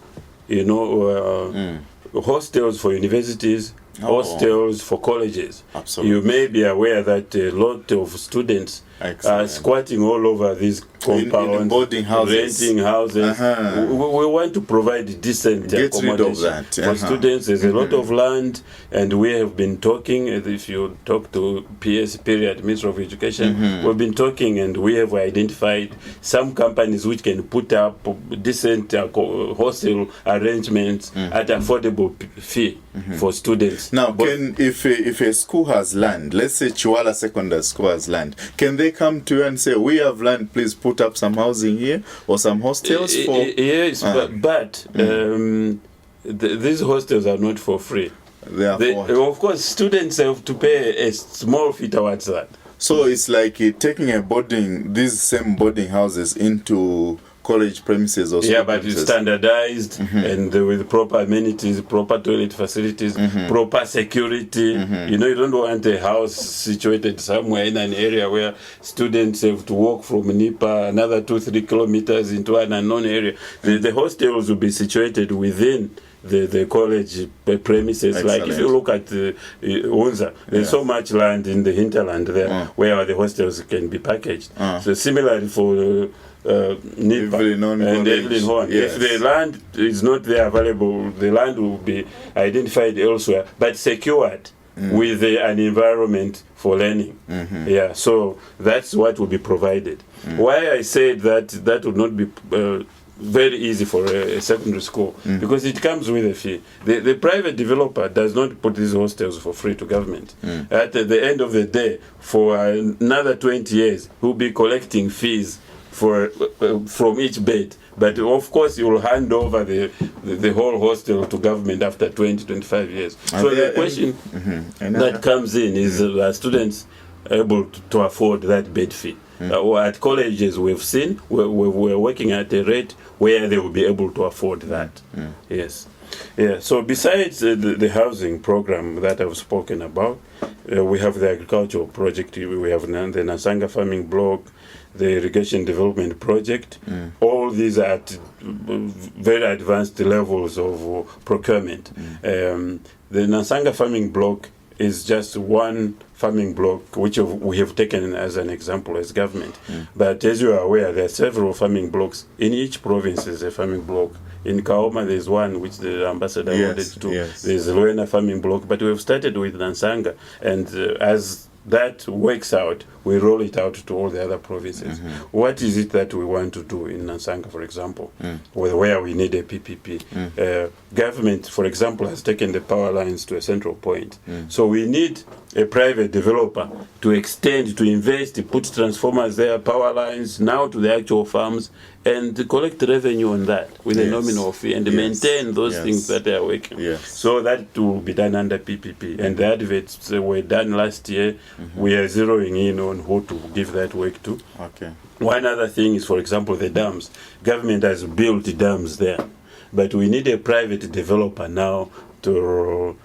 hostels for universities, hostels for colleges. Absolutely. You may be aware that a lot of students are squatting all over these compounds, in boarding houses, renting houses. We want to provide decent accommodation for students. There's a lot of land, and we have been talking. If you talk to PS Minister of Education, we've been talking, and we have identified some companies which can put up decent hostel arrangements at affordable fee for students. Now, if a school has land, let's say Chiwala Secondary School has land, can they come to you and say, we have land, please put up some housing here or some hostels for... Yes, but these hostels are not for free. Of course, students have to pay a small fee towards that. So it's like taking these same boarding houses into college premises or but it's standardized and with proper amenities, proper toilet facilities, proper security. You don't want a house situated somewhere in an area where students have to walk from Nipa another 2-3 kilometers into an unknown area. The hostels will be situated within the college premises. Excellent. Like if you look at Unza, there's so much land in the hinterland there where the hostels can be packaged. So similarly for Nipa and Evelyn Horn. Yes. If the land is not there available, the land will be identified elsewhere, but secured with an environment for learning. So that's what will be provided. Why I said that would not be very easy for a secondary school, because it comes with a fee. The private developer does not put these hostels for free to government. At the end of the day, for another 20 years, we'll be collecting fees from each bed, but of course you will hand over the whole hostel to government after 20-25 years. So the question that comes in is, are students able to afford that bed fee? Or at colleges we've seen we're working at a rate where they will be able to afford that. Yes. So besides the housing program that I've spoken about, we have the agricultural project, we have the Nasanga farming block, the irrigation development project. All these are at very advanced levels of procurement. The Nasanga farming block is just one farming block which we have taken as an example as government. But as you are aware, there are several farming blocks. In each province is a farming block. In Kaoma, there's one which the ambassador wanted to. There's a Luena farming block, but we've started with Nansanga, and as that works out, we roll it out to all the other provinces. What is it that we want to do in Nansanga, for example, where we need a PPP? Government, for example, has taken the power lines to a central point. So we need a private developer to extend, to invest, to put transformers there, power lines, now to the actual farms, and to collect revenue on that with a nominal fee and maintain those things that they are working. So that will be done under PPP. And the adverts were done last year. We are zeroing in on who to give that work to. One other thing is, for example, the dams. Government has built dams there, but we need a private developer now to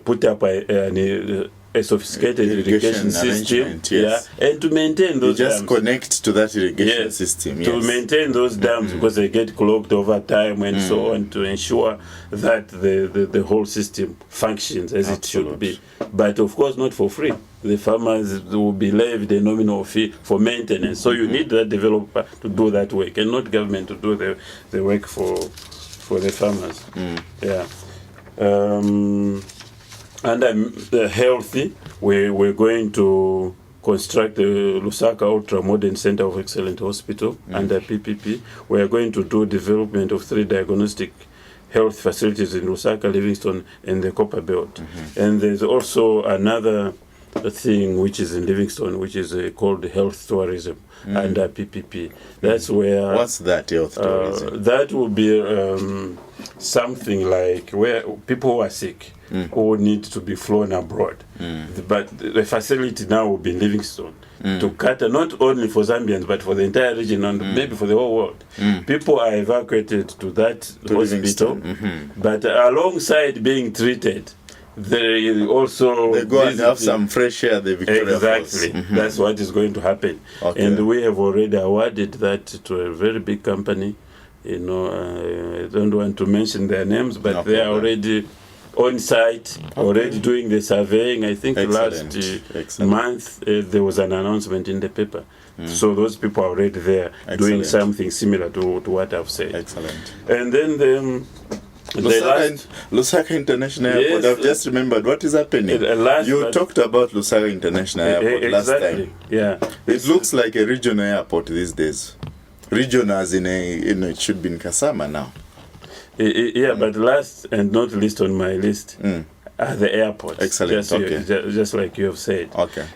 put up a sophisticated irrigation system, and to maintain those dams. Connect to that irrigation system. To maintain those dams, because they get clogged over time and so on, to ensure that the whole system functions as it should be. But of course not for free. The farmers will be levied a nominal fee for maintenance. So you need that developer to do that work, and not government to do the work for the farmers. And I'm healthy. We're going to construct the Lusaka Ultra Modern Center of Excellent Hospital under PPP. We are going to do development of 3 diagnostic health facilities in Lusaka, Livingstone, and the Copper Belt. And there's also another thing which is in Livingstone, which is called health tourism under PPP. That's where... What's that, health tourism? That will be something like where people who are sick, who need to be flown abroad. But the facility now will be in Livingstone to cater not only for Zambians, but for the entire region and maybe for the whole world. People are evacuated to that hospital, but alongside being treated, they also go and have some fresh air. The Victoria Falls. That's what is going to happen. And we have already awarded that to a very big company. I don't want to mention their names, but they are already on site, already doing the surveying. I think Excellent. last month there was an announcement in the paper. So those people are already there doing something similar to what I've said. Excellent. And then Lusaka International Airport. I've just remembered what is happening. You talked about Lusaka International Airport last time. Yeah. It looks like a regional airport these days. Regional as in it should be in Kasama now. Yeah, but last and not least on my list are the airports. Excellent. Just like you have said. Okay.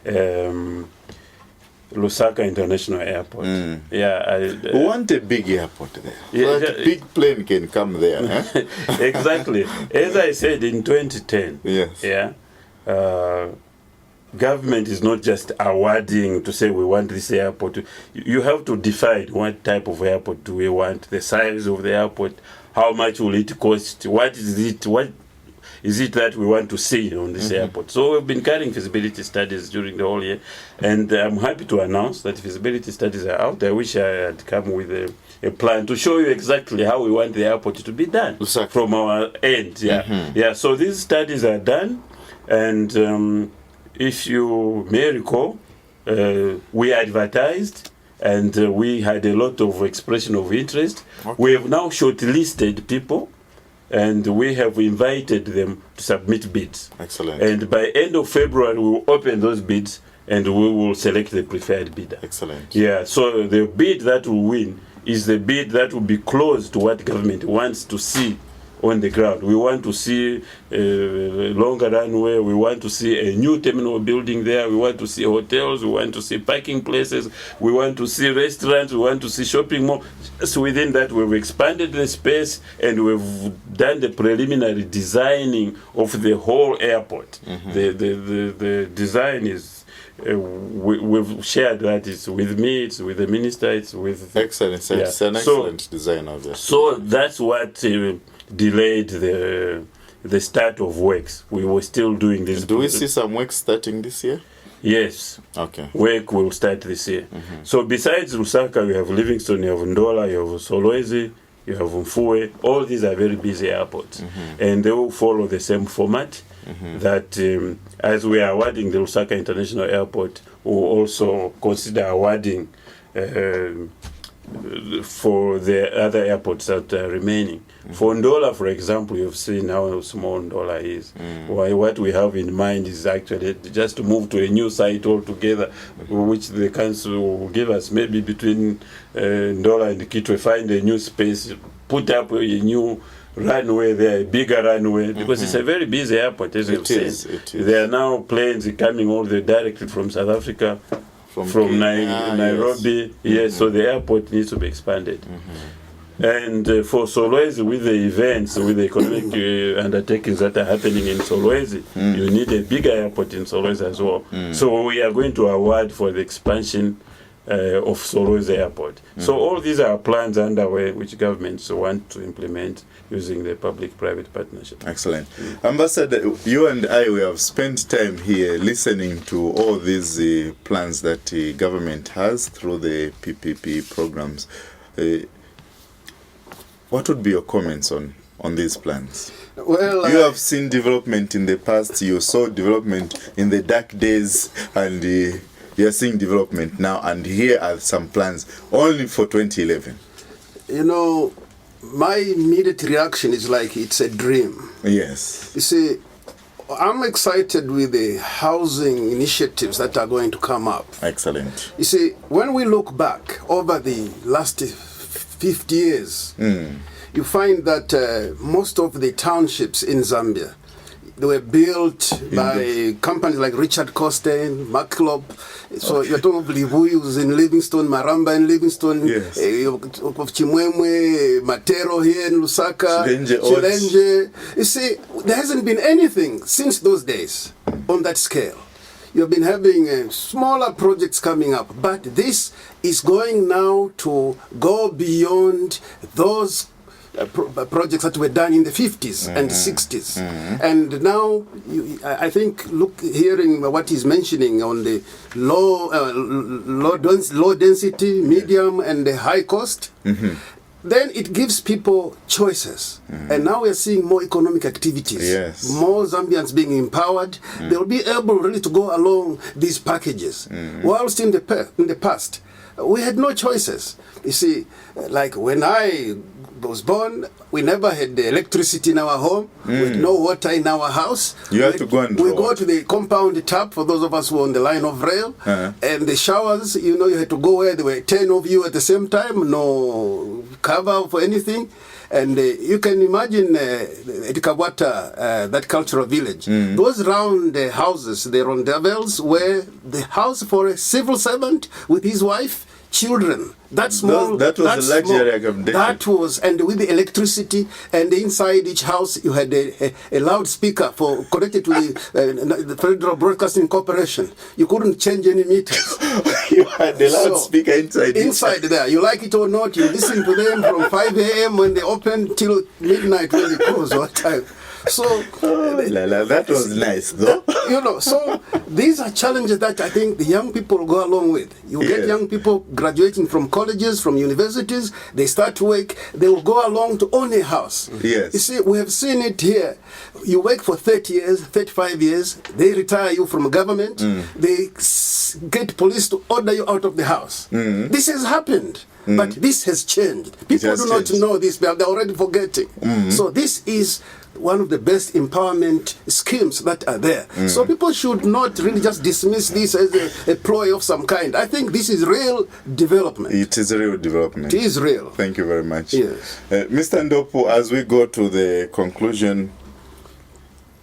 Lusaka International Airport. We want a big airport there. Yeah, a big plane can come there. Huh? Exactly. As I said in 2010. Yes. Government is not just awarding to say we want this airport. You have to define what type of airport do we want, the size of the airport, how much will it cost, what is it that we want to see on this airport. So we've been carrying feasibility studies during the whole year, and I'm happy to announce that feasibility studies are out. I wish I had come with a plan to show you exactly how we want the airport to be done from our end. So these studies are done, and if you may recall, we advertised and we had a lot of expression of interest. We have now shortlisted people and we have invited them to submit bids. Excellent. And by end of February, we will open those bids and we will select the preferred bidder. Excellent. Yeah, so the bid that will win is the bid that will be close to what government wants to see on the ground. We want to see a longer runway. We want to see a new terminal building there. We want to see hotels. We want to see parking places. We want to see restaurants. We want to see shopping malls. So within that, we've expanded the space and we've done the preliminary designing of the whole airport. The design is. We've shared that. It's with me, it's with the minister, it's with... Excellent. It's an excellent design of this. So that's what delayed the start of works. We were still doing this. Do we see some work starting this year? Yes. Okay. Work will start this year. So besides Lusaka, you have Livingstone, you have Ndola, you have Solwezi, you have Mfue. All these are very busy airports. And they will follow the same format. That as we are awarding the Lusaka International Airport, we will also consider awarding for the other airports that are remaining. For Ndola, for example, you've seen how small Ndola is. What we have in mind is actually just to move to a new site altogether, which the council will give us maybe between Ndola and Kitwe, find a new space, put up a new runway there, a bigger runway, because it's a very busy airport, as you've said. There are now planes coming all the way directly from South Africa, from Nairobi. Yes, so the airport needs to be expanded. And for Solwezi, with the events, with the economic undertakings that are happening in Solwezi, you need a bigger airport in Solwezi as well. So we are going to award for the expansion of Solwezi Airport. So all these are plans underway which governments want to implement using the public-private partnership. Excellent. Ambassador, you and I, we have spent time here listening to all these plans that the government has through the PPP programs. What would be your comments on these plans? Well, you have seen development in the past. You saw development in the dark days, and you are seeing development now. And here are some plans only for 2011. You know, my immediate reaction is like it's a dream. Yes. You see, I'm excited with the housing initiatives that are going to come up. Excellent. You see, when we look back over the last 50 years, you find that most of the townships in Zambia, they were built by companies like Richard Costain, McClop. So you're talking of Livuyu's in Livingstone, Maramba in Livingstone, yes. Of Chimwemwe, Matero here in Lusaka, Chileshe. You see, there hasn't been anything since those days on that scale. You've been having smaller projects coming up, but this is going now to go beyond those projects that were done in the 50s and 60s. And now, I think, hearing what he's mentioning on the low density, medium, and the high cost, then it gives people choices. And now we're seeing more economic activities. Yes. More Zambians being empowered. They'll be able really to go along these packages. Whilst in the past, we had no choices. You see, like when I was born, we never had the electricity in our home, with no water in our house. You had to go and we draw. go to the compound tap, for those of us who are on the line of rail, and the showers, you know, you had to go where there were 10 of you at the same time, no cover for anything. And you can imagine at Kawata, that cultural village, those round houses, the rondavels, were the house for a civil servant with his wife, children. That small. That was a luxury accommodation. That was, and with the electricity, and inside each house you had a loudspeaker for connected to the Federal Broadcasting Corporation. You couldn't change any meters. You had the loudspeaker inside. Inside there, you like it or not, you listen to them from 5 a.m. when they open till midnight when they close. What time? So that was nice, though. You know, so these are challenges that I think the young people go along with. You get young people graduating from colleges, from universities, they start to work, they will go along to own a house. Yes. You see, we have seen it here. You work for 30 years, 35 years, they retire you from government, they get police to order you out of the house. This has happened. But this has changed. People do not know this, but they're already forgetting. So this is one of the best empowerment schemes that are there. So people should not really just dismiss this as a ploy of some kind. I think this is real development. It is a real development. It is real. Thank you very much. Yes. Mr. Ndopu, as we go to the conclusion,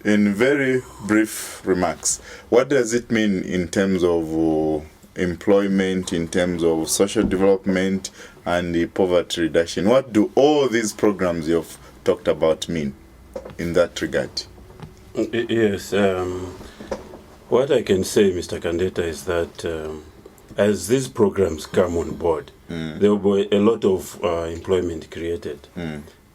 in very brief remarks, what does it mean in terms of employment, in terms of social development and the poverty reduction? What do all these programs you've talked about mean in that regard? Yes, what I can say, Mr. Kandeta, is that as these programs come on board, there will be a lot of employment created.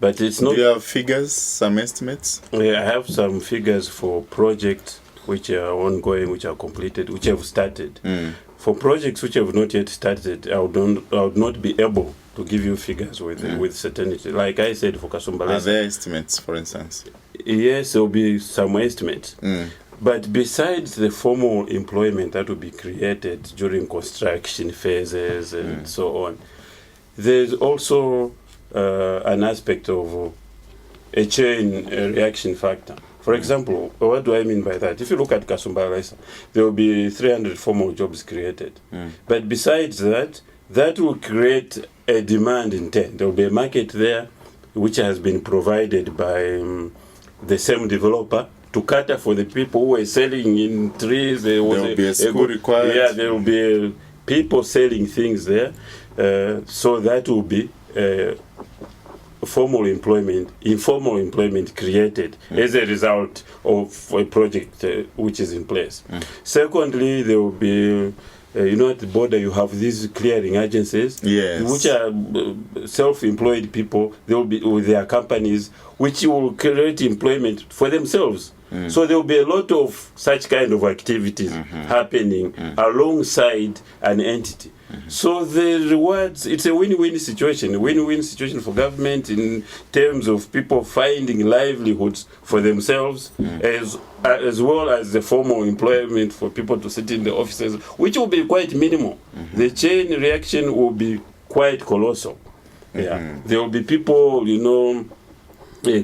But it's not. Do you have figures, some estimates? I have some figures for projects which are ongoing, which are completed, which have started. For projects which have not yet started, I would not be able to give you figures with certainty. Like I said, for Kasumbalesa. Are there estimates, for instance? Yes, there will be some estimates. But besides the formal employment that will be created during construction phases and so on, there's also an aspect of a chain reaction factor. For example, what do I mean by that? If you look at Kasumbalesa, there will be 300 formal jobs created. But besides that, that will create a demand in turn. There will be a market there which has been provided by the same developer to cater for the people who are selling in trees. There will be a school required. Yeah, there will be people selling things there. So that will be formal employment, informal employment created as a result of a project which is in place. Secondly, there will be, at the border you have these clearing agencies, which are self-employed people. They will be with their companies, which will create employment for themselves. So there will be a lot of such kind of activities happening alongside an entity. So the rewards, it's a win-win situation for government in terms of people finding livelihoods for themselves, as well as the formal employment for people to sit in the offices, which will be quite minimal. The chain reaction will be quite colossal. There will be people,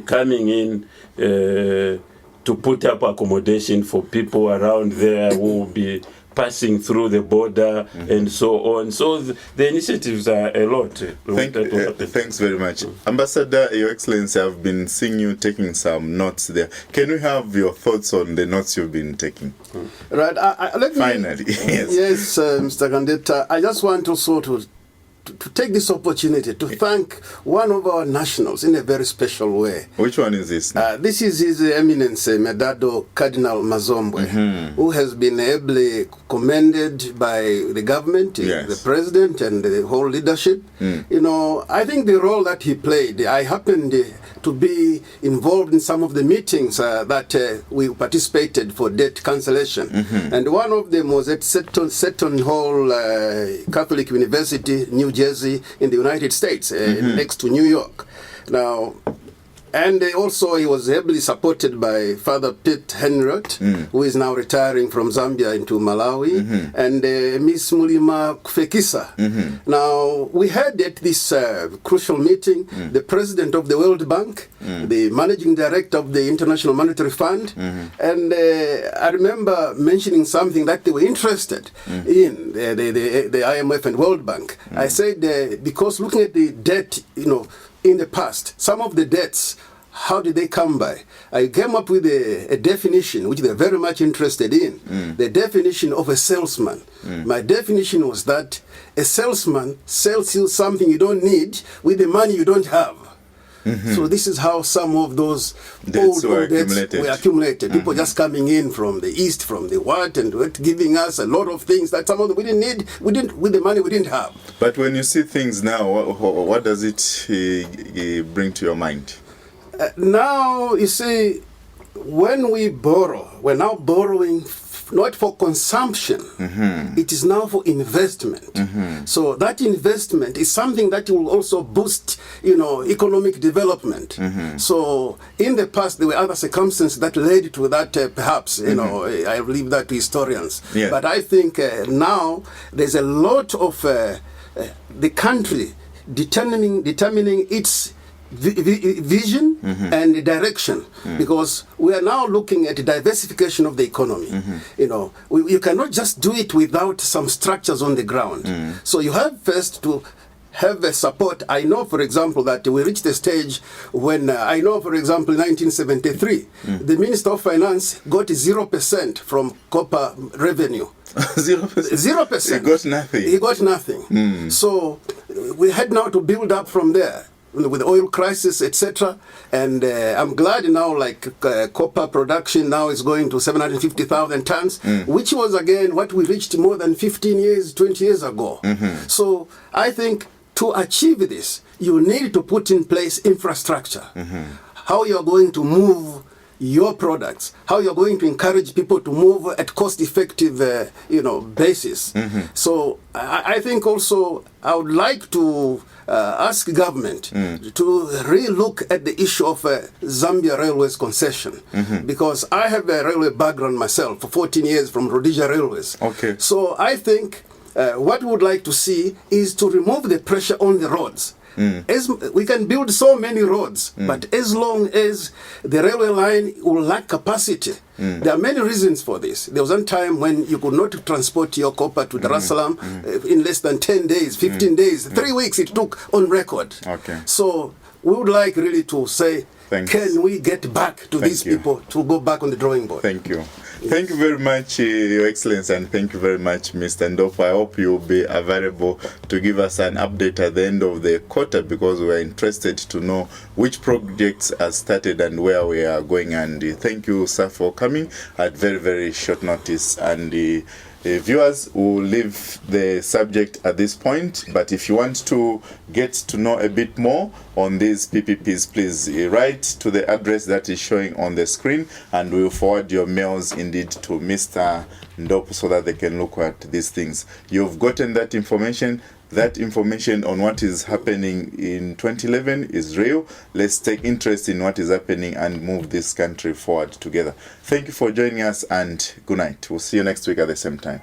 coming in to put up accommodation for people around there who will be passing through the border and so on. So the initiatives are a lot. Thanks very much. Ambassador, Your Excellency, I've been seeing you taking some notes there. Can we have your thoughts on the notes you've been taking? Right. Finally, yes. Yes, Mr. Kandeta, I just want also to take this opportunity to thank one of our nationals in a very special way. Which one is this? This is His Eminence Medado Cardinal Mazombwe, who has been ably commended by the government, the president, and the whole leadership. I think the role that he played, I happened to be involved in some of the meetings that we participated for debt cancellation. And one of them was at Seton Hall Catholic University, New Jersey in the United States, next to New York. Now, and also he was heavily supported by Father Pete Henriot, who is now retiring from Zambia into Malawi, and Miss Mulima Kufekisa. Now, we had at this crucial meeting the president of the World Bank, the managing director of the International Monetary Fund, and I remember mentioning something that they were interested in, the IMF and World Bank. I said, because looking at the debt, in the past, some of the debts, how did they come by? I came up with a definition, which they're very much interested in, the definition of a salesman. My definition was that a salesman sells you something you don't need with the money you don't have. So this is how some of those debts old debts were accumulated. People just coming in from the east, from the what, and giving us a lot of things that some of them we didn't need, with the money we didn't have. But when you see things now, what does it bring to your mind? Now, you see, when we borrow, we're now borrowing not for consumption. It is now for investment. So that investment is something that will also boost, economic development. So in the past, there were other circumstances that led to that, perhaps, I leave that to historians. Yeah. But I think now there's a lot of the country determining its vision and direction, because we are now looking at the diversification of the economy. You cannot just do it without some structures on the ground. So you have first to have a support. I know, for example, that we reached a stage when, I know, for example, in 1973, the Minister of Finance got 0% from copper revenue. 0%? 0%. He got nothing. He got nothing. So we had now to build up from there, with the oil crisis, etc. And I'm glad now, copper production now is going to 750,000 tons, which was, again, what we reached more than 15 years, 20 years ago. So I think to achieve this, you need to put in place infrastructure. How you're going to move your products, how you're going to encourage people to move at cost-effective, basis. So I think also I would like to ask government to re-look at the issue of Zambia Railways concession, because I have a railway background myself for 14 years from Rhodesia Railways. Okay. So I think what we would like to see is to remove the pressure on the roads. As we can build so many roads, but as long as the railway line will lack capacity, there are many reasons for this. There was one time when you could not transport your copper to Dar es Salaam in less than 10 days, 15 days, 3 weeks it took on record. Okay. So we would like really to say, can we get back to these people to go back on the drawing board? Thank you. Thank you very much, Your Excellency, and thank you very much, Mr. Ndopu. I hope you'll be available to give us an update at the end of the quarter, because we're interested to know which projects are started and where we are going. And thank you, sir, for coming at very, very short notice. And viewers will leave the subject at this point, but if you want to get to know a bit more on these PPPs, please write to the address that is showing on the screen, and we will forward your mails indeed to Mr. Ndopu so that they can look at these things. You've gotten that information. That information on what is happening in 2011 is real. Let's take interest in what is happening and move this country forward together. Thank you for joining us, and good night. We'll see you next week at the same time.